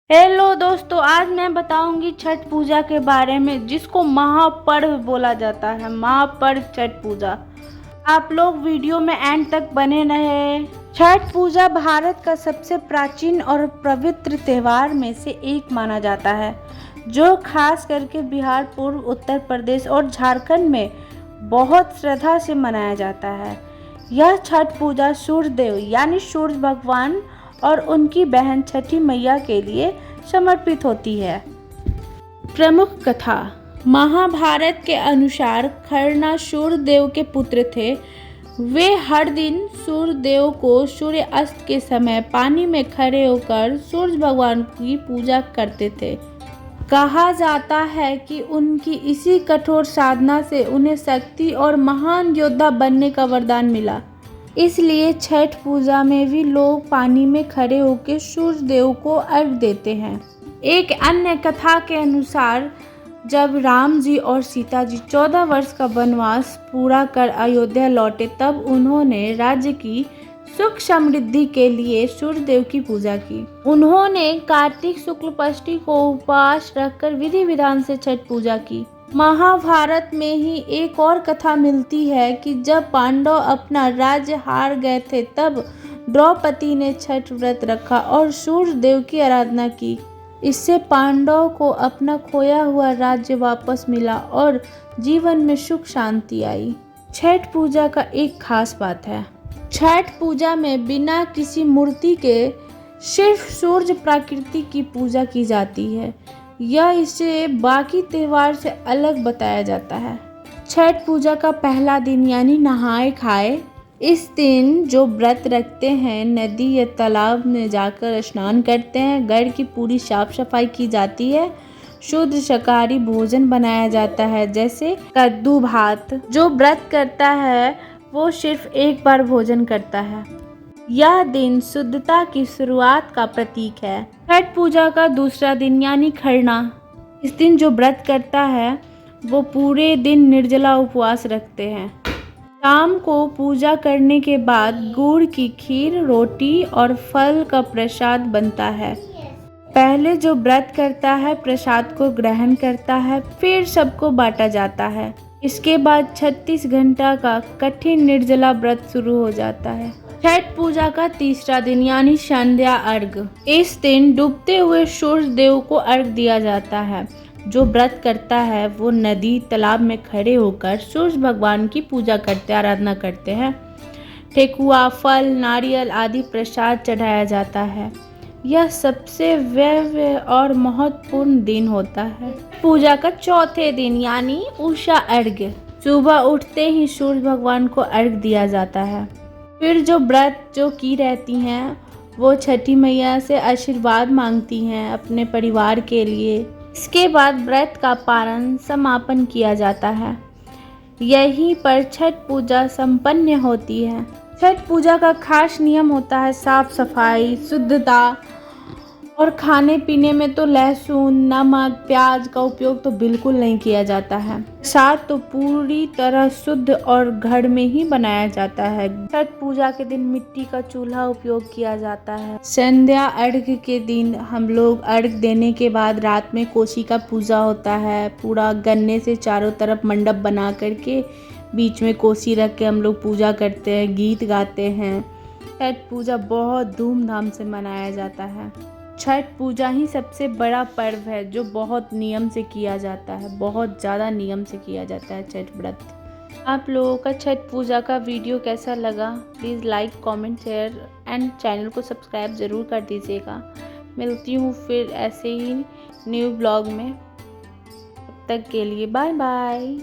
Hello दोस्तों, आज मैं बताऊंगी छठ पूजा के बारे में, जिसको महापर्व बोला जाता है। महापर्व छठ पूजा। आप लोग वीडियो में एंड तक बने रहे। छठ पूजा भारत का सबसे प्राचीन और पवित्र त्योहार में से एक माना जाता है, जो खास करके बिहार, पूर्व उत्तर प्रदेश और झारखंड में बहुत श्रद्धा से मनाया जाता है। यह छठ पूजा सूर्य देव यानी सूर्य भगवान और उनकी बहन छठी मैया के लिए समर्पित होती है। प्रमुख कथा। महाभारत के अनुसार खरना सूर्य देव के पुत्र थे। वे हर दिन सूर्य देव को सूर्य अस्त के समय पानी में खड़े होकर सूर्य भगवान की पूजा करते थे। कहा जाता है कि उनकी इसी कठोर साधना से उन्हें शक्ति और महान योद्धा बनने का वरदान मिला। इसलिए छठ पूजा में भी लोग पानी में खड़े होकर सूर्य देव को अर्घ्य देते हैं। एक अन्य कथा के अनुसार जब राम जी और सीता जी 14 वर्ष का वनवास पूरा कर अयोध्या लौटे, तब उन्होंने राज्य की सुख समृद्धि के लिए सूर्य देव की पूजा की। उन्होंने कार्तिक शुक्ल पष्ठी को उपवास रखकर विधि विधान से छठ पूजा की। महाभारत में ही एक और कथा मिलती है कि जब पांडव अपना राज्य हार गए थे, तब द्रौपदी ने छठ व्रत रखा और सूर्य देव की आराधना की। इससे पांडव को अपना खोया हुआ राज्य वापस मिला और जीवन में सुख शांति आई। छठ पूजा का एक खास बात है। छठ पूजा में बिना किसी मूर्ति के सिर्फ सूर्य प्रकृति की पूजा की जाती है। यह इसे बाकी त्योहार से अलग बताया जाता है। छठ पूजा का पहला दिन यानी नहाए खाए। इस दिन जो व्रत रखते हैं नदी या तालाब में जाकर स्नान करते हैं। घर की पूरी साफ सफाई की जाती है। शुद्ध शाकाहारी भोजन बनाया जाता है, जैसे कद्दू भात। जो व्रत करता है वो सिर्फ एक बार भोजन करता है। यह दिन शुद्धता की शुरुआत का प्रतीक है। छठ पूजा का दूसरा दिन यानी खरना। इस दिन जो व्रत करता है वो पूरे दिन निर्जला उपवास रखते हैं। शाम को पूजा करने के बाद गुड़ की खीर, रोटी और फल का प्रसाद बनता है। पहले जो व्रत करता है प्रसाद को ग्रहण करता है, फिर सबको बांटा जाता है। इसके बाद 36 घंटा का कठिन निर्जला व्रत शुरू हो जाता है। छठ पूजा का तीसरा दिन यानी संध्या अर्घ्य। इस दिन डूबते हुए सूर्य देव को अर्घ्य दिया जाता है। जो व्रत करता है वो नदी तालाब में खड़े होकर सूर्य भगवान की पूजा करते, आराधना करते हैं। ठेकुआ, फल, नारियल आदि प्रसाद चढ़ाया जाता है। यह सबसे भव्य और महत्वपूर्ण दिन होता है। पूजा का चौथे दिन यानी उषा अर्घ्य। सुबह उठते ही सूर्य भगवान को अर्घ्य दिया जाता है। फिर जो व्रत की रहती हैं वो छठी मैया से आशीर्वाद मांगती हैं अपने परिवार के लिए। इसके बाद व्रत का पारण समापन किया जाता है। यहीं पर छठ पूजा संपन्न होती है। छठ पूजा का खास नियम होता है साफ सफाई, शुद्धता और खाने पीने में तो लहसुन, नमक, प्याज का उपयोग तो बिल्कुल नहीं किया जाता है। साथ तो पूरी तरह शुद्ध और घर में ही बनाया जाता है। छठ पूजा के दिन मिट्टी का चूल्हा उपयोग किया जाता है। संध्या अर्घ्य के दिन हम लोग अर्घ्य देने के बाद रात में कोसी का पूजा होता है। पूरा गन्ने से चारों तरफ मंडप बना करके बीच में कोसी रख के हम लोग पूजा करते हैं, गीत गाते हैं। छठ पूजा बहुत धूमधाम से मनाया जाता है। छठ पूजा ही सबसे बड़ा पर्व है जो बहुत नियम से किया जाता है, बहुत ज़्यादा नियम से किया जाता है छठ व्रत। आप लोगों का छठ पूजा का वीडियो कैसा लगा? Please like, comment, share and channel को सब्सक्राइब ज़रूर कर दीजिएगा। मिलती हूँ फिर ऐसे ही न्यू ब्लॉग में। तब तक के लिए बाय बाय।